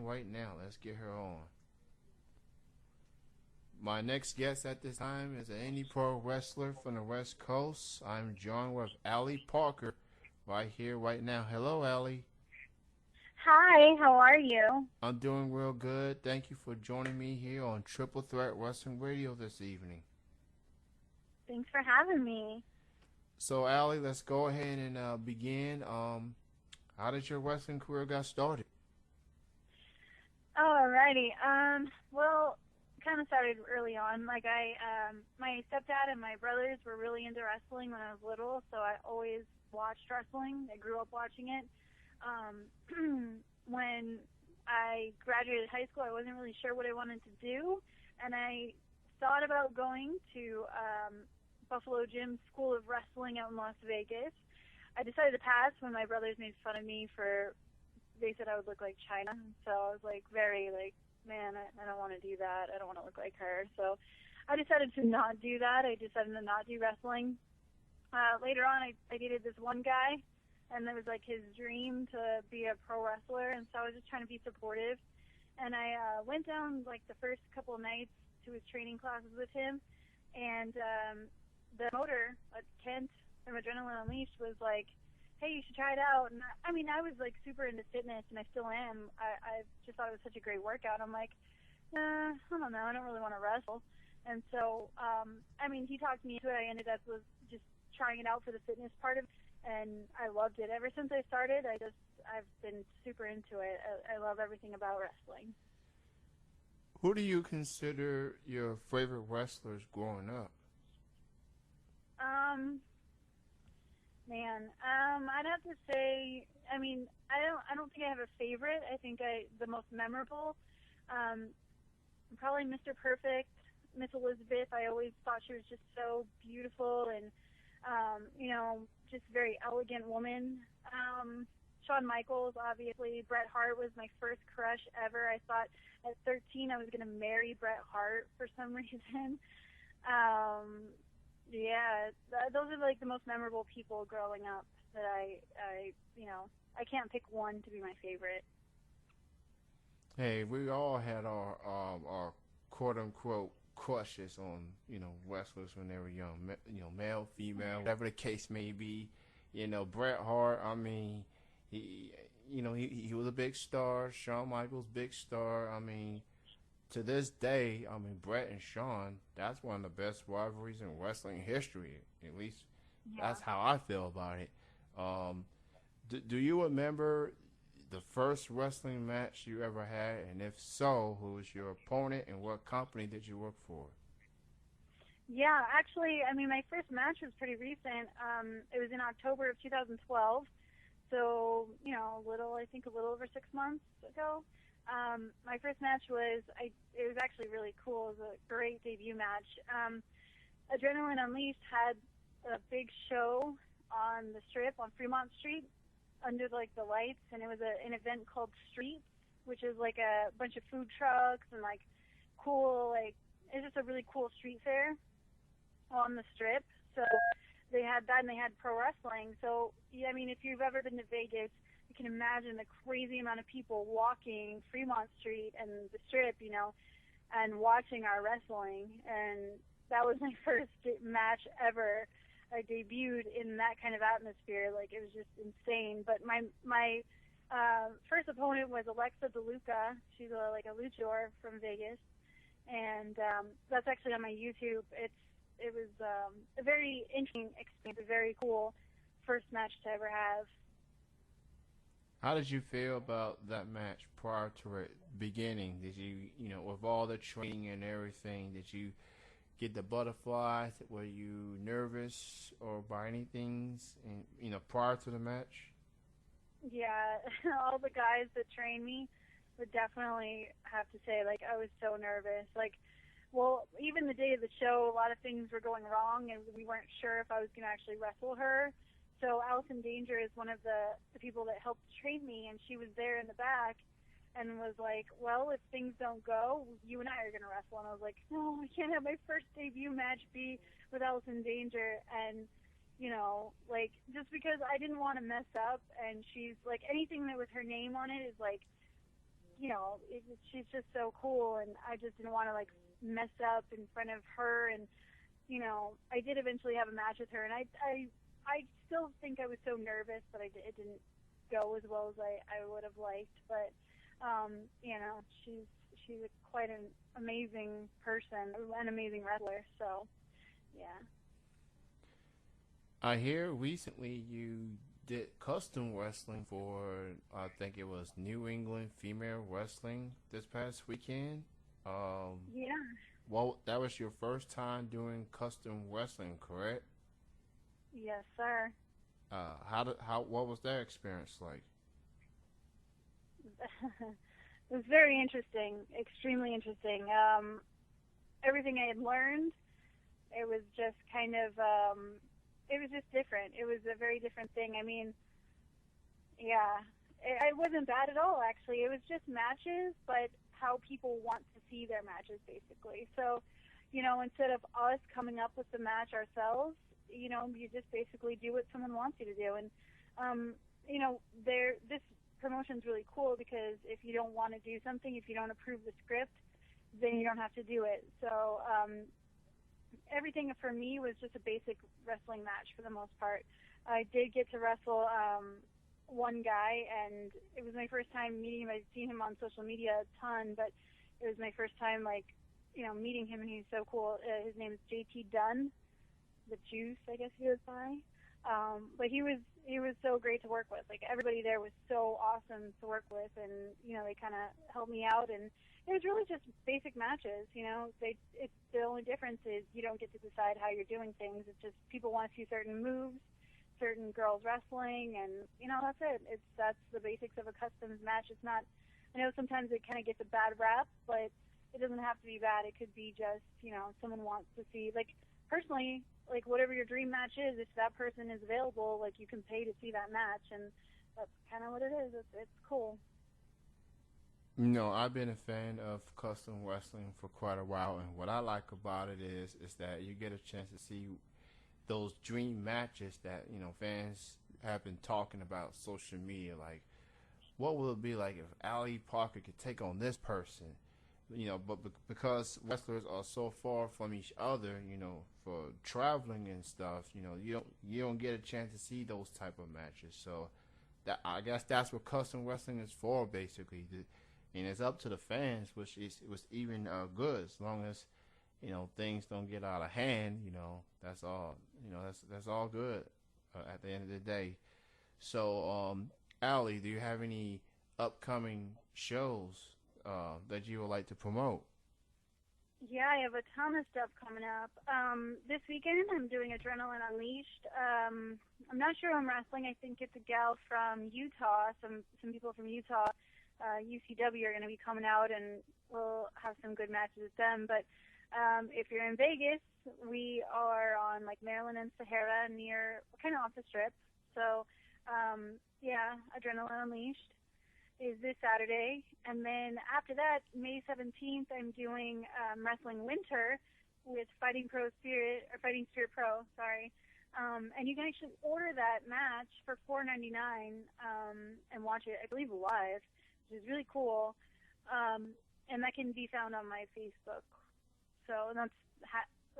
right now. Let's get her on. My next guest at this time is an indie pro wrestler from the West Coast. I'm joined with Allie Parker right here, right now. Hello, Allie. Hi, how are you? I'm doing real good. Thank you for joining me here on Triple Threat Wrestling Radio this evening. Thanks for having me. So, Allie, let's go ahead and begin. How did your wrestling career got started? Alrighty. Well, kind of started early on. My stepdad and my brothers were really into wrestling when I was little, so I always watched wrestling. I grew up watching it. When I graduated high school, I wasn't really sure what I wanted to do, and I thought about going to Buffalo Gym School of Wrestling out in Las Vegas. I decided to pass when my brothers made fun of me they said I would look like China, so I was man, I don't want to do that. I don't want to look like her. So I decided to not do that. I decided to not do wrestling. Later on, I dated this one guy, and it was his dream to be a pro wrestler, and so I was just trying to be supportive. And I went down the first couple of nights to his training classes with him, and the motor at Kent from Adrenaline Unleashed was like, hey, you should try it out. And I was super into fitness, and I still am. I just thought it was such a great workout. I'm like, I don't know, I don't really want to wrestle. And so, he talked me into it. I ended up with just trying it out for the fitness part of it, and I loved it. Ever since I started, I've been super into it. I love everything about wrestling. Who do you consider your favorite wrestlers growing up? I'd have to say, I don't think I have a favorite. I think the most memorable, probably Mr. Perfect, Miss Elizabeth. I always thought she was just so beautiful and, just very elegant woman. Shawn Michaels, obviously. Bret Hart was my first crush ever. I thought at 13 I was going to marry Bret Hart for some reason. Those are the most memorable people growing up that I can't pick one to be my favorite. Hey, we all had our quote unquote crushes on wrestlers when they were young, male, female, whatever the case may be. Bret Hart. He was a big star. Shawn Michaels, big star. To this day, Bret and Shawn, that's one of the best rivalries in wrestling history. At least that's how I feel about it. Do you remember the first wrestling match you ever had? And if so, who was your opponent and what company did you work for? Yeah, actually, my first match was pretty recent. It was in October of 2012. So, a little over 6 months ago. My first match it was actually really cool. It was a great debut match. Adrenaline Unleashed had a big show on the Strip on Fremont Street under the lights, and it was an event called Street, which is a bunch of food trucks and cool it's just a really cool street fair on the Strip. So they had that, and they had pro wrestling. So if you've ever been to Vegas, you can imagine the crazy amount of people walking Fremont Street and the Strip, and watching our wrestling. And that was my first match ever. I debuted in that kind of atmosphere. It was just insane. But my first opponent was Alexa DeLuca. She's a luchador from Vegas, and that's actually on my YouTube. It was a very interesting experience, a very cool first match to ever have. How did you feel about that match prior to it beginning? Did you, with all the training and everything, did you get the butterflies? Were you nervous or by anything, prior to the match? Yeah, all the guys that trained me would definitely have to say, I was so nervous. Even the day of the show, a lot of things were going wrong, and we weren't sure if I was going to actually wrestle her. So Allison Danger is one of the people that helped train me, and she was there in the back and was like, well, if things don't go, you and I are going to wrestle. And I was like, no, I can't have my first debut match be with Allison Danger. And, just because I didn't want to mess up, and she's anything that was her name on it is she's just so cool, and I just didn't want to like mess up in front of her. And I did eventually have a match with her, and I still think I was so nervous that it didn't go as well as I would have liked. But she's quite an amazing person, an amazing wrestler. So yeah. I hear recently you did custom wrestling for, I think it was New England Female Wrestling this past weekend. Um, Yeah. well, that was your first time doing custom wrestling, correct? Yes, sir. What was that experience like? It was very interesting, extremely interesting. Everything I had learned, it was just kind of, it was just different. It was a very different thing. I mean, yeah, it wasn't bad at all, actually. It was just matches, but how people want to see their matches, basically. So, instead of us coming up with the match ourselves, you just basically do what someone wants you to do. And, this promotion's really cool because if you don't want to do something, if you don't approve the script, then you don't have to do it. So, everything for me was just a basic wrestling match for the most part. I did get to wrestle one guy, and it was my first time meeting him. I'd seen him on social media a ton, but it was my first time, like, meeting him, and he's so cool. His name is JT Dunn, the Juice, I guess he was by. But he was so great to work with. Like, everybody there was so awesome to work with, and they kind of helped me out. And it was really just basic matches. It's the only difference is you don't get to decide how you're doing things. It's just people want to see certain moves, certain girls wrestling, and that's it. That's the basics of a customs match. It's not. I know sometimes it kind of gets a bad rap, but it doesn't have to be bad. It could be just someone wants to see, like, personally, like, whatever your dream match is. If that person is available, like, you can pay to see that match, and that's kind of what it is. It's cool. I've been a fan of custom wrestling for quite a while, and what I like about it is that you get a chance to see those dream matches that fans have been talking about social media. Like, what will it be like if Allie Parker could take on this person? But because wrestlers are so far from each other, for traveling and stuff, you don't get a chance to see those type of matches. So that, I guess that's what custom wrestling is for, basically. And it's up to the fans, which was even good, as long as things don't get out of hand. That's all. That's all good at the end of the day. So, Allie, do you have any upcoming shows that you would like to promote? Yeah, I have a ton of stuff coming up. This weekend I'm doing Adrenaline Unleashed. I'm not sure who I'm wrestling. I think it's a gal from Utah. Some people from Utah, UCW, are going to be coming out, and we'll have some good matches with them. But if you're in Vegas, we are on like Maryland and Sahara, near kind of off the Strip. So yeah, Adrenaline Unleashed is this Saturday. And then after that, May 17th, I'm doing Wrestling Winter with Fighting Spirit Pro, sorry. And you can actually order that match for $4.99 and watch it, I believe, live, which is really cool. And that can be found on my Facebook. So that's /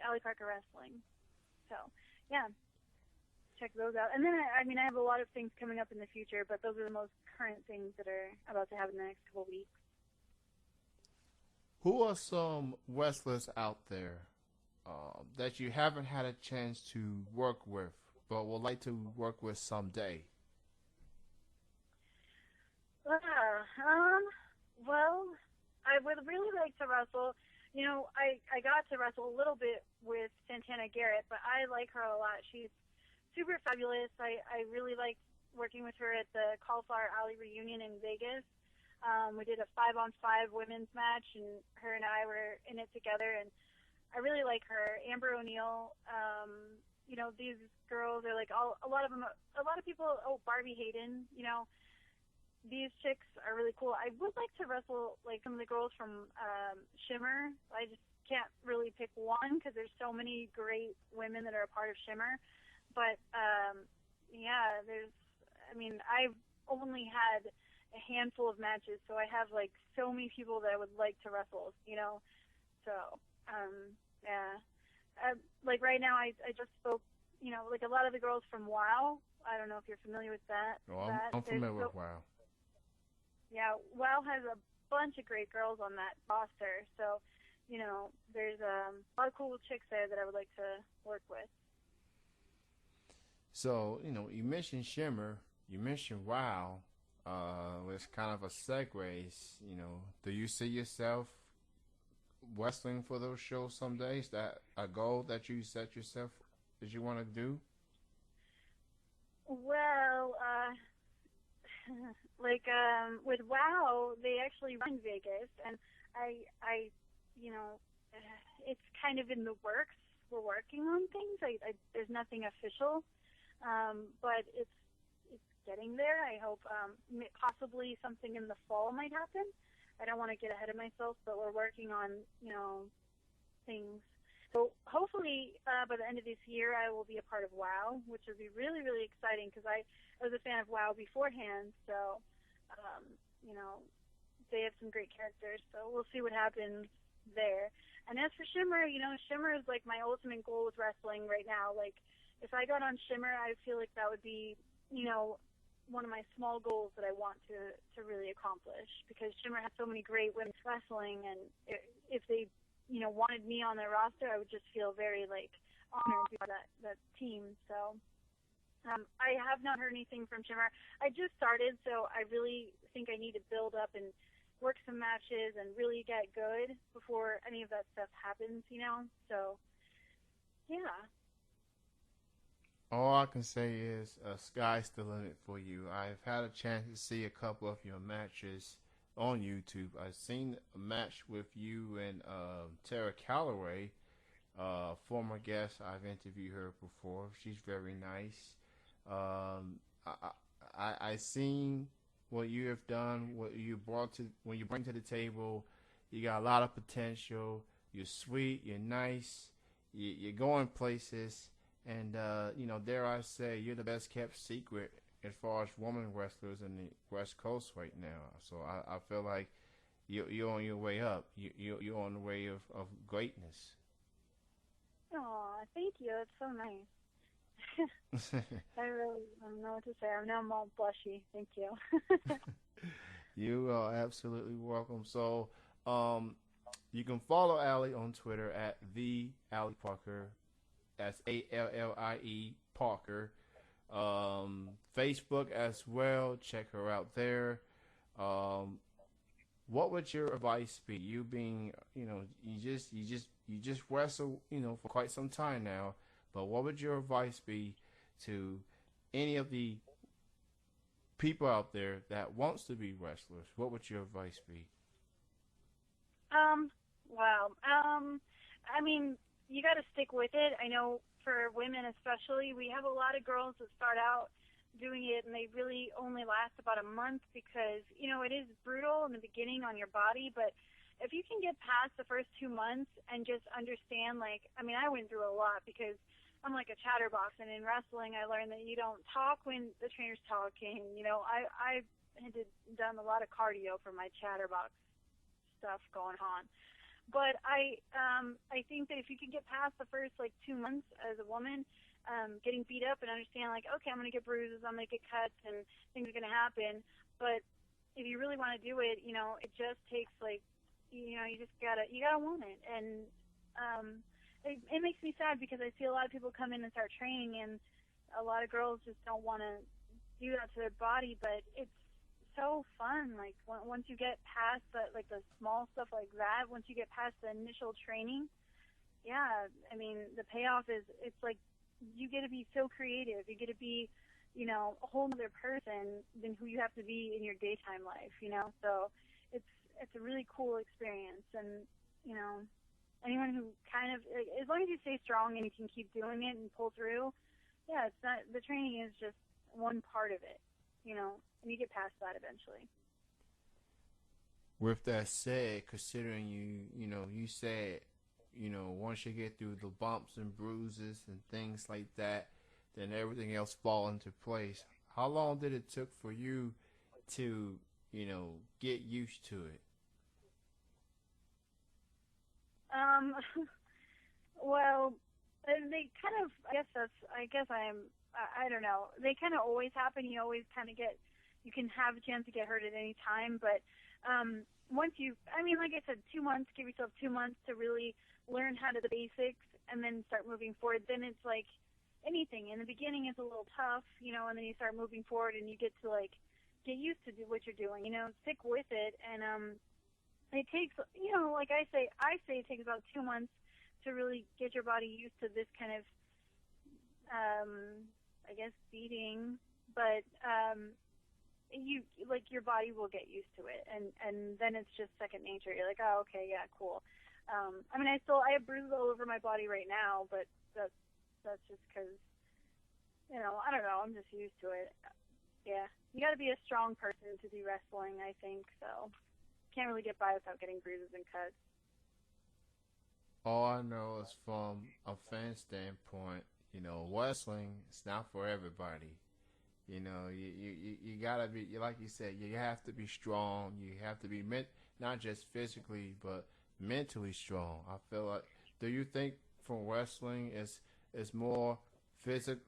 Allie Parker Wrestling. So, yeah. Check those out. And then, I have a lot of things coming up in the future, but those are the most current things that are about to happen in the next couple of weeks. Who are some wrestlers out there that you haven't had a chance to work with, but would like to work with someday? Well, I would really like to wrestle. I got to wrestle a little bit with Santana Garrett, but I like her a lot. She's super fabulous. I really liked working with her at the Cauliflower Alley reunion in Vegas. We did a 5-on-5 women's match, and her and I were in it together, and I really like her. Amber O'Neil, these girls are like a lot of people, Barbie Hayden, these chicks are really cool. I would like to wrestle like some of the girls from Shimmer. I just can't really pick one because there's so many great women that are a part of Shimmer. But yeah, I've only had a handful of matches, so I have like so many people that I would like to wrestle, you know. So, yeah. Like right now, I just spoke, you know, like a lot of the girls from WoW. I don't know if you're familiar with that. Oh, That I'm there's familiar so with WoW. yeah, WoW has a bunch of great girls on that roster. So, you know, there's a lot of cool chicks there that I would like to work with. So, you mentioned Shimmer, you mentioned WoW. It's kind of a segue. Do you see yourself wrestling for those shows some days? That a goal that you set yourself that you want to do? Well, like with WoW, they actually run Vegas, and you know, it's kind of in the works. We're working on things. There's nothing official, but it's getting there. I hope possibly something in the fall might happen. I don't want to get ahead of myself, but we're working on things. So hopefully by the end of this year, I will be a part of WoW, which would be really, really exciting because I was a fan of WoW beforehand. So, you know, they have some great characters. So we'll see what happens there. And as for Shimmer, Shimmer is like my ultimate goal with wrestling right now. Like, if I got on Shimmer, I feel like that would be, one of my small goals that I want to really accomplish because Shimmer has so many great women wrestling, and if they wanted me on their roster, I would just feel very like honored to be part of that team. So I have not heard anything from Shimmer. I just started, so I really think I need to build up and work some matches and really get good before any of that stuff happens. So yeah. All I can say is sky's the limit for you. I've had a chance to see a couple of your matches on YouTube. I've seen a match with you and Tara Calloway, former guest. I've interviewed her before. She's very nice. I seen what you have done, what you brought to when you bring to the table. You got a lot of potential. You're sweet. You're nice. You're going places. And, dare I say, you're the best kept secret as far as women wrestlers in the West Coast right now. So I feel like you're on your way up. You're on the way of greatness. Aw, thank you. That's so nice. I really don't know what to say. Now I'm all blushy. Thank you. You are absolutely welcome. So, you can follow Allie on Twitter at the Allie Parker. That's ALLIE Parker. Facebook as well. Check her out there. What would your advice be? You being, you just wrestle, for quite some time now. But what would your advice be to any of the people out there that wants to be wrestlers? What would your advice be? Wow. I mean, you got to stick with it. I know for women especially, we have a lot of girls that start out doing it and they really only last about a month because, it is brutal in the beginning on your body, but if you can get past the first 2 months and just understand, like, I mean, I went through a lot because I'm like a chatterbox, and in wrestling I learned that you don't talk when the trainer's talking. I had done a lot of cardio for my chatterbox stuff going on. But I think that if you can get past the first 2 months as a woman, getting beat up and understand okay, I'm gonna get bruises, I'm gonna get cuts, and things are gonna happen. But if you really want to do it, it just takes you just gotta want it. And it makes me sad because I see a lot of people come in and start training, and a lot of girls just don't want to do that to their body. But it's so fun. Like once you get past the small stuff like that, once you get past the initial training, yeah, I mean the payoff is it's like you get to be so creative. You get to be, a whole other person than who you have to be in your daytime life. So it's a really cool experience, and anyone who kind of as long as you stay strong and you can keep doing it and pull through, yeah, it's not the training is just one part of it. And you get past that eventually. With that said, considering you said, once you get through the bumps and bruises and things like that, then everything else fall into place. How long did it took for you to, get used to it? Um, well, they kind of. I guess that's. I guess I'm. I don't know. They kind of always happen. You always kind of get. You can have a chance to get hurt at any time, but once you. I mean, like I said, 2 months. Give yourself 2 months to really learn how to the basics, and then start moving forward. Then it's like anything. In the beginning, it's a little tough, and then you start moving forward, and you get to like get used to do what you're doing. Stick with it, and it takes, like I say it takes about 2 months to really get your body used to this kind of, I guess, beating. But you like your body will get used to it, and then it's just second nature. You're like, oh, okay, yeah, cool. I mean, I have bruises all over my body right now, but that's just because, I don't know. I'm just used to it. Yeah, you got to be a strong person to do wrestling, I think. So can't really get by without getting bruises and cuts. All I know is from a fan standpoint, wrestling is not for everybody. You gotta be, like you said, you have to be strong. You have to be not just physically, but mentally strong. I feel like, do you think from wrestling is more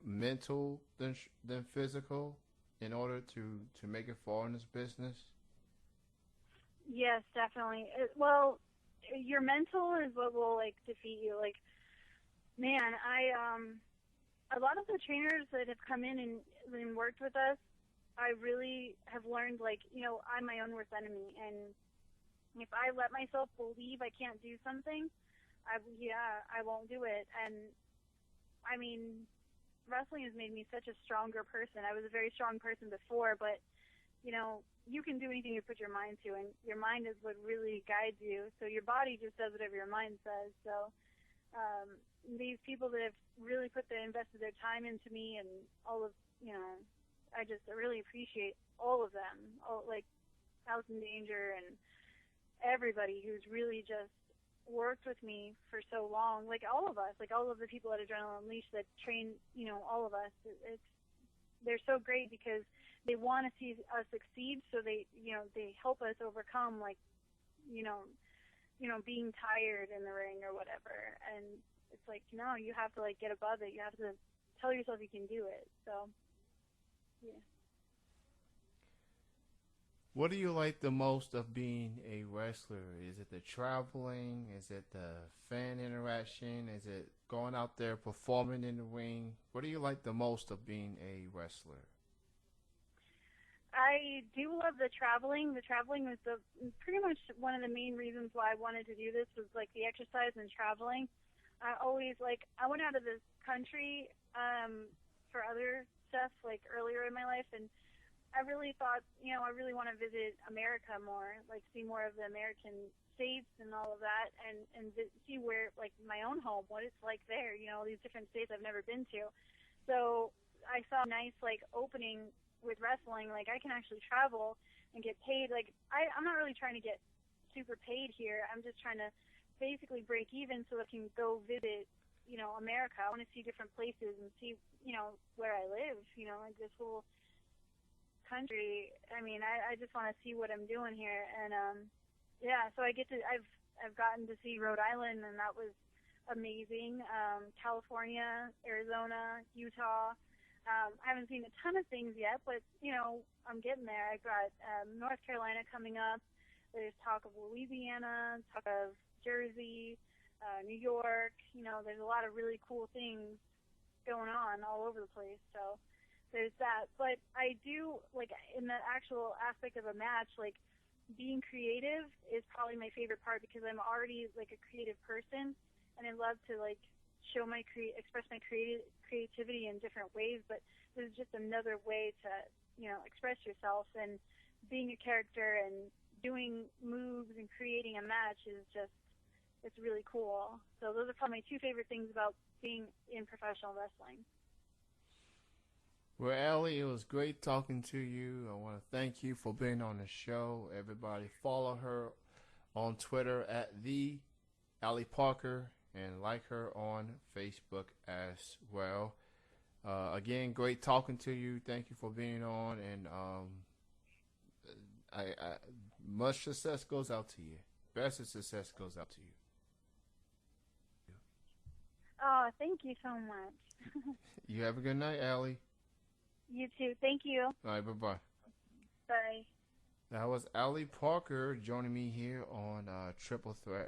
mental than physical in order to make it far in this business? Yes, definitely. Your mental is what will like defeat you. Like, man, a lot of the trainers that have come in and worked with us, I really have learned, like, I'm my own worst enemy, and if I let myself believe I can't do something, I won't do it. And I mean, wrestling has made me such a stronger person. I was a very strong person before, but you can do anything you put your mind to, and your mind is what really guides you. So your body just does whatever your mind says. So these people that have really invested their time into me, and all of, I really appreciate all of them, like House in Danger and everybody who's really just worked with me for so long. Like all of us, like all of the people at Adrenaline Unleashed that train, all of us. They're so great because they want to see us succeed, so they help us overcome, like, being tired in the ring or whatever. And it's like, no, you have to like get above it. You have to tell yourself you can do it. So, yeah. What do you like the most of being a wrestler? Is it the traveling? Is it the fan interaction? Is it going out there performing in the ring? What do you like the most of being a wrestler? I do love the traveling. The traveling was pretty much one of the main reasons why I wanted to do this, was like the exercise and traveling. I went out of the country for other stuff like earlier in my life, and I really thought, I really want to visit America more, like see more of the American states and all of that, and see where, like, my own home, what it's like there, these different states I've never been to. So I saw a nice, like, opening with wrestling. Like, I can actually travel and get paid. Like, I'm not really trying to get super paid here. I'm just trying to basically break even so I can go visit, America. I want to see different places and see, where I live, like this whole country. I mean, I just want to see what I'm doing here, and yeah. So I've gotten to see Rhode Island, and that was amazing. California, Arizona, Utah. I haven't seen a ton of things yet, but I'm getting there. I've got North Carolina coming up. There's talk of Louisiana, talk of Jersey, New York. There's a lot of really cool things going on all over the place. So there's that. But I do, like, in the actual aspect of a match, like, being creative is probably my favorite part, because I'm already, like, a creative person, and I love to, like, express my creativity in different ways. But this is just another way to, express yourself, and being a character and doing moves and creating a match is just, it's really cool. So those are probably my two favorite things about being in professional wrestling. Well, Allie, it was great talking to you. I want to thank you for being on the show. Everybody follow her on Twitter at the Allie Parker, and like her on Facebook as well. Again, great talking to you. Thank you for being on, and much success goes out to you. Best of success goes out to you. Oh, thank you so much. You have a good night, Allie. You too. Thank you. All right, bye-bye. Bye. That was Allie Parker joining me here on Triple Threat